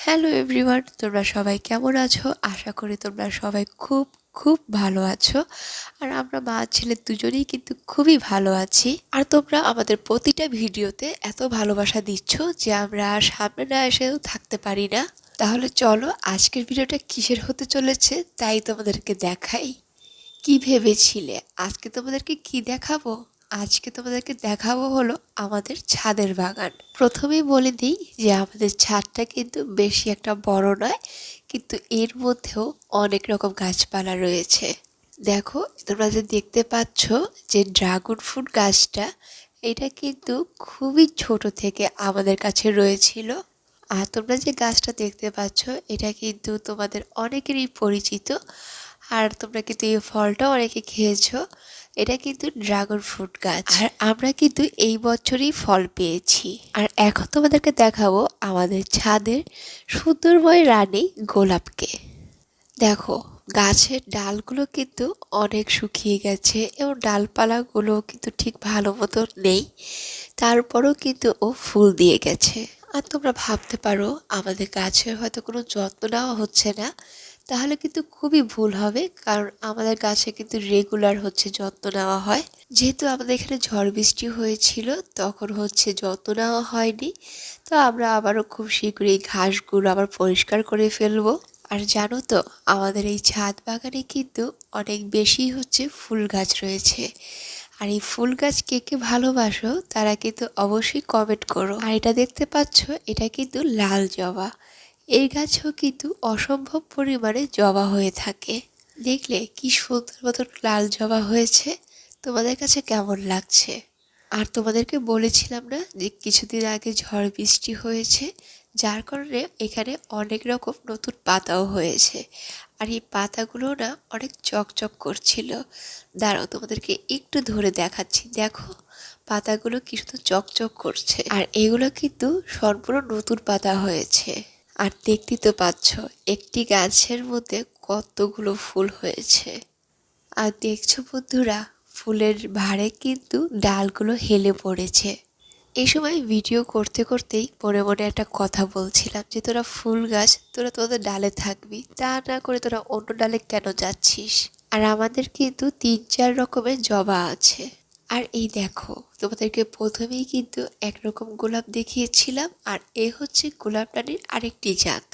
Hello everyone, তোমরা সবাই কেমন আছো? আশা করি তোমরা সবাই খুব খুব ভালো আছো। আর আমরা মা ছেলে দুজনেই কিন্তু খুবই ভালো আছি। আর তোমরা আমাদের প্রতিটা ভিডিওতে এত ভালোবাসা দিচ্ছ যে আমরা আর সামনে না এসেও থাকতে পারি না। তাহলে চলো আজকের ভিডিওটা কিসের হতে চলেছে তাই তোমাদেরকে দেখাই। কি ভেবেছিলে আজকে তোমাদেরকে কি দেখাবো? আজকে তোমাদেরকে দেখাবো হলো আমাদের ছাদের বাগান। প্রথমেই বলে দিই যে আমাদের ছাদটা কিন্তু বেশি একটা বড় নয়, কিন্তু এর মধ্যেও অনেক রকম গাছপালা রয়েছে। দেখো তোমরা যে দেখতে পাচ্ছ যে ড্রাগন ফ্রুট গাছটা, এটা কিন্তু খুবই ছোট থেকে আমাদের কাছে রয়েছিল। আর তোমরা যে গাছটা দেখতে পাচ্ছ এটা কিন্তু তোমাদের অনেকেরই পরিচিত। আর তোমরা কিন্তু এই ফলটা অনেকে খেয়েছো। এটা কিন্তু ড্রাগন ফ্রুট গাছ। আর আমরা কিন্তু এই বছরই ফল পেয়েছি। আর এখন তোমাদেরকে দেখাবো আমাদের ছাদের সুন্দরময় রানী গোলাপকে। দেখো গাছের ডালগুলো কিন্তু অনেক শুকিয়ে গেছে এবং ডালপালাগুলো কিন্তু ঠিক ভালো মতো নেই, তারপরও কিন্তু ও ফুল দিয়ে গেছে। আর তোমরা ভাবতে পারো আমাদের গাছের হয়তো কোনো যত্ন নেওয়া হচ্ছে না, তাহলে কিন্তু খুবই ভুল হবে, কারণ আমাদের গাছে কিন্তু রেগুলার যত্ন নেওয়া হয়। যেহেতু আমাদের এখানে ঝড় বৃষ্টি হয়েছিল তখন যত্ন নেওয়া হয়নি, তো আমরা আবারও খুব শীঘ্রই ঘাসগুলো আবার পরিষ্কার করে ফেলবো। আর জানো তো আমাদের এই ছাদ বাগানে কিন্তু অনেক বেশি ফুল গাছ রয়েছে। আর এই ফুল গাছ কে কে ভালোবাসো তারা কিন্তু অবশ্যই কমেন্ট করো। আর এটা দেখতে পাচ্ছ এটা কিন্তু লাল জবা। এই গাছেও কিন্তু অসম্ভব পরিমাণে জবা হয়ে থাকে। দেখলে কি সুন্দর মতন লাল জবা হয়েছে। তোমাদের কাছে কেমন লাগছে? আর তোমাদেরকে বলেছিলাম না যে কিছুদিন আগে ঝড় বৃষ্টি হয়েছে, যার কারণে এখানে অনেক রকম নতুন পাতাও হয়েছে। আর এই পাতাগুলো না অনেক চকচক করছিল। দাঁড়াও তোমাদেরকে একটু ধরে দেখাচ্ছি। দেখো পাতাগুলো কি শুধু চকচক করছে। আর এগুলো কিন্তু সম্পূর্ণ নতুন পাতা হয়েছে। আর দেখতেই তো পাচ্ছ একটি গাছের মধ্যে কতগুলো ফুল হয়েছে। আর দেখছো বন্ধুরা ফুলের ভারে কিন্তু ডালগুলো হেলে পড়েছে। এই সময় ভিডিও করতে করতেই মনে মনে একটা কথা বলছিলাম যে তোরা ফুল গাছ তোরা তোদের ডালে থাকবি, তা না করে তোরা অন্য ডালে কেন যাচ্ছিস? আর আমাদের কিন্তু 3-4 রকমের জবা আছে। আর এই দেখো তোমাদেরকে প্রথমেই কিন্তু একরকম গোলাপ দেখিয়েছিলাম, আর এ গোলাপ রানীর আরেকটি জাত।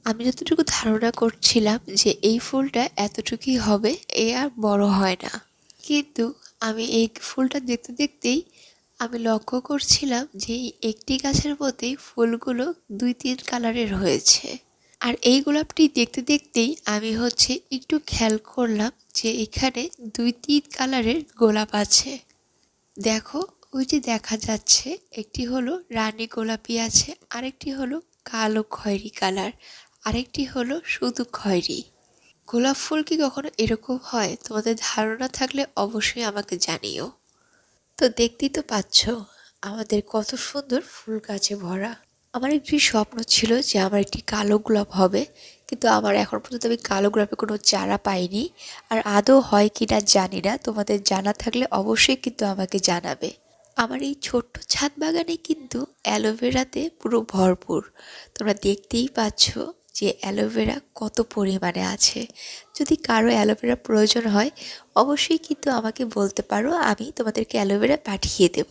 আমি যতটুকু ধারণা করছিলাম যে এই ফুলটা এতটুকুই হবে, এ আর বড় হয় না। কিন্তু আমি এই ফুলটা দেখতে দেখতেই আমি লক্ষ্য করছিলাম যে এই একটি গাছের মধ্যেই ফুলগুলো 2-3 কালারের হয়েছে। আর এই গোলাপটি দেখতে দেখতেই আমি একটু খেয়াল করলাম যে এখানে 2-3 কালারের গোলাপ আছে। দেখো ওই যে দেখা যাচ্ছে একটি হলো রানী গোলাপি আছে, আরেকটি হলো কালো খয়েরি কালার, আরেকটি হলো শুধু খয়েরি। গোলাপ ফুল কি কখনো এরকম হয়? তোমাদের ধারণা থাকলে অবশ্যই আমাকে জানিও। তো দেখতেই তো পাচ্ছ আমাদের কত সুন্দর ফুল গাছে ভরা। আমার একটি স্বপ্ন ছিল যে আমার একটি কালো গোলাপ হবে, কিন্তু আমার এখন পর্যন্ত আমি কালো গোলাপের কোনো চারা পাইনি। আর আদৌ হয় কি না জানি না, তোমাদের জানা থাকলে অবশ্যই কিন্তু আমাকে জানাবে। আমার এই ছোট্ট ছাদ বাগানে কিন্তু অ্যালোভেরাতে পুরো ভরপুর। তোমরা দেখতেই পাচ্ছ যে অ্যালোভেরা কত পরিমাণে আছে। যদি কারো অ্যালোভেরা প্রয়োজন হয় অবশ্যই কিন্তু আমাকে বলতে পারো, আমি তোমাদেরকে অ্যালোভেরা পাঠিয়ে দেব।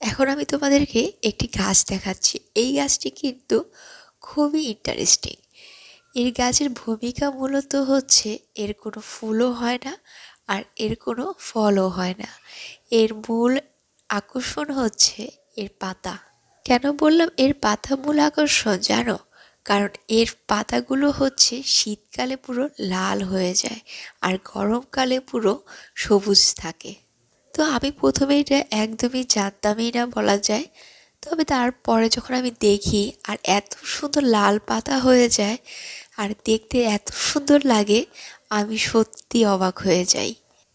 এখন আমি তোমাদেরকে একটি গাছ দেখাচ্ছি। এই গাছটি কিন্তু খুবই ইন্টারেস্টিং। এর গাছের ভূমিকা মূলত এর কোনো ফুলও হয় না, আর এর কোনো ফলও হয় না। এর মূল আকর্ষণ এর পাতা। কেন বললাম এর পাতা মূল আকর্ষণ জানো? কারণ এর পাতাগুলো শীতকালে পুরো লাল হয়ে যায় আর গরমকালে পুরো সবুজ থাকে। তো আমি প্রথমে এটা একদমই জানতামই না বলা যায়, তবে তারপরে যখন আমি দেখি আর এত সুন্দর লাল পাতা হয়ে যায় আর দেখতে এত সুন্দর লাগে, আমি সত্যি অবাক হয়ে যাই।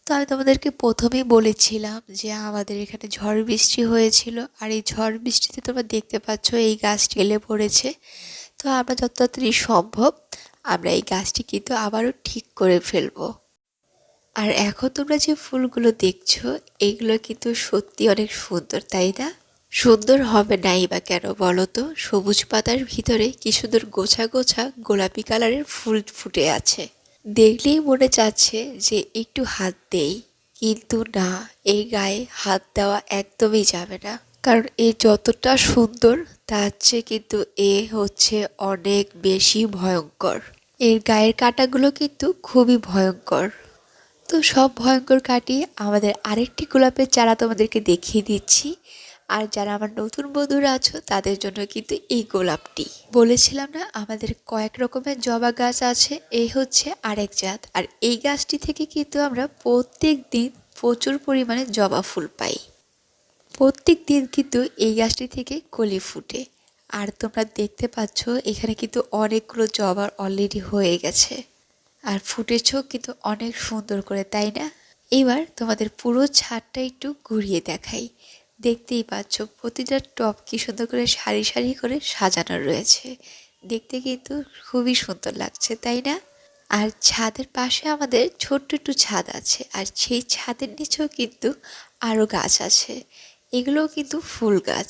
তো আমি তোমাদেরকে প্রথমেই বলেছিলাম যে আমাদের এখানে ঝড় বৃষ্টি হয়েছিল, আর এই ঝড় বৃষ্টিতে তোমরা দেখতে পাচ্ছ এই গাছটি হেলে পড়েছে। তো আমরা যত তাড়াতাড়ি সম্ভব আমরা এই গাছটি কিন্তু আবারও ঠিক করে ফেলবো। আর এখন তোমরা যে ফুলগুলো দেখছো এগুলো কিন্তু সত্যি অনেক সুন্দর, তাই না? সুন্দর হবে নাই বা কেন বলো তো? সবুজ পাতার ভিতরে কি সুন্দর গোছা গোছা গোলাপি কালারের ফুল ফুটে আছে। দেখলেই মনে চাচ্ছে যে একটু হাত দেই, কিন্তু না, এই গায়ে হাত দেওয়া একদমই যাবে না। কারণ এ যতটা সুন্দর তার চেয়ে কিন্তু এ হচ্ছে অনেক বেশি ভয়ঙ্কর। এর গায়ের কাঁটাগুলো কিন্তু খুবই ভয়ঙ্কর। তো সব ভয়ঙ্কর কাটিয়ে আমাদের আরেকটি গোলাপের চারা তোমাদেরকে দেখিয়ে দিচ্ছি। আর যারা আমার নতুন বন্ধুরা আছো তাদের জন্য কিন্তু এই গোলাপটি বলেছিলাম না, আমাদের কয়েক রকমের জবা গাছ আছে, এই হচ্ছে আরেক জাত। আর এই গাছটি থেকে কিন্তু আমরা প্রত্যেক দিন প্রচুর পরিমাণে জবা ফুল পাই। প্রত্যেক দিন কিন্তু এই গাছটি থেকে কলি ফুটে। আর তোমরা দেখতে পাচ্ছ এখানে কিন্তু অনেকগুলো জবা অলরেডি হয়ে গেছে আর ফুটেছেও কিন্তু অনেক সুন্দর করে, তাই না? এবার তোমাদের পুরো ছাদটা একটু ঘুরিয়ে দেখাই। দেখতেই পাচ্ছ প্রতিটা টব কি সুন্দর করে সারি সারি করে সাজানো রয়েছে। দেখতে কিন্তু খুবই সুন্দর লাগছে, তাই না? আর ছাদের পাশে আমাদের ছোট্ট একটু ছাদ আছে, আর সেই ছাদের নিচেও কিন্তু আরও গাছ আছে। এগুলোও কিন্তু ফুল গাছ।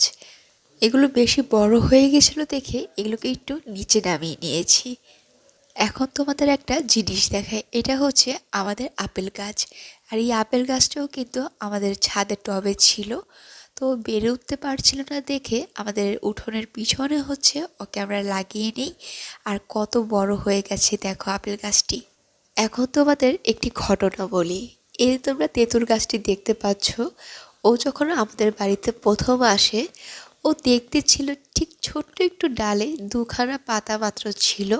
এগুলো বেশি বড় হয়ে গেছিলো দেখে এগুলোকে একটু নিচে নামিয়ে নিয়েছি। এখন তোমাদের একটা জিনিস দেখায়, এটা হচ্ছে আমাদের আপেল গাছ। আর এই আপেল গাছটাও কিন্তু আমাদের ছাদের টবে ছিল, তো বেড়ে উঠতে পারছিল না দেখে আমাদের উঠোনের পিছনে হচ্ছে ওকে আমরা লাগিয়ে নিই। আর কত বড় হয়ে গেছে দেখো আপেল গাছটি। এখন তোমাদের একটি ঘটনা বলি। এই তোমরা তেঁতুল গাছটি দেখতে পাচ্ছ, ও যখন আমাদের বাড়িতে প্রথম আসে, ও দেখতে ছিল ঠিক ছোট্ট একটু ডালে দুখানা পাতা মাত্র ছিল।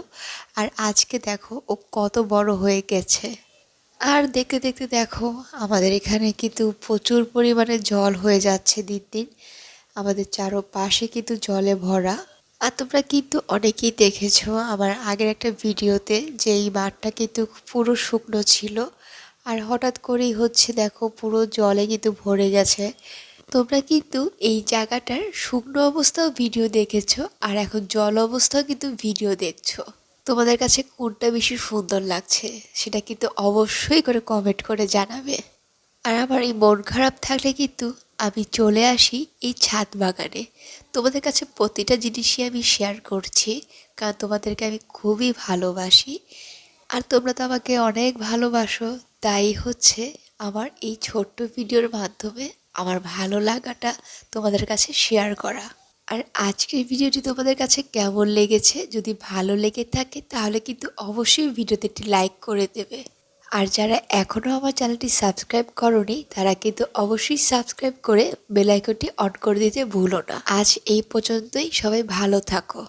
আর আজকে দেখো ও কত বড় হয়ে গেছে। আর দেখতে দেখতে দেখো আমাদের এখানে কিন্তু প্রচুর পরিমাণে জল হয়ে যাচ্ছে দিন দিন। আমাদের চারপাশে কিন্তু জলে ভরা। আর তোমরা কিন্তু অনেকেই দেখেছো আমার আগের একটা ভিডিওতে যে এই মাঠটা কিন্তু পুরো শুকনো ছিল, আর হঠাৎ করেই হচ্ছে দেখো পুরো জলে কিন্তু ভরে গেছে। তোমরা কিন্তু এই জায়গাটার শুকনো অবস্থাও ভিডিও দেখেছো, আর এখন জল অবস্থাও কিন্তু ভিডিও দেখছো। তোমাদের কাছে কোনটা বেশি সুন্দর লাগছে সেটা কিন্তু অবশ্যই করে কমেন্ট করে জানাবে। আর আমার এই মন খারাপ থাকলে কিন্তু আমি চলে আসি এই ছাদ বাগানে। তোমাদের কাছে প্রতিটা জিনিসই আমি শেয়ার করছি, কারণ তোমাদেরকে আমি খুবই ভালোবাসি। আর তোমরা তো আমাকে অনেক ভালোবাসো, তাই হচ্ছে আমার এই ছোট্ট ভিডিওর মাধ্যমে আমার ভালো লাগাটা তোমাদের কাছে শেয়ার করা। আর আজকের ভিডিওটি তোমাদের কাছে কেমন লেগেছে, যদি ভালো লেগে থাকে তাহলে কিন্তু অবশ্যই ভিডিওতে একটি লাইক করে দেবে। আর যারা এখনও আমার চ্যানেলটি সাবস্ক্রাইব করোনি তারা কিন্তু অবশ্যই সাবস্ক্রাইব করে বেল আইকনটি অন করে দিতে ভুলো না। আজ এই পর্যন্তই, সবাই ভালো থাকো।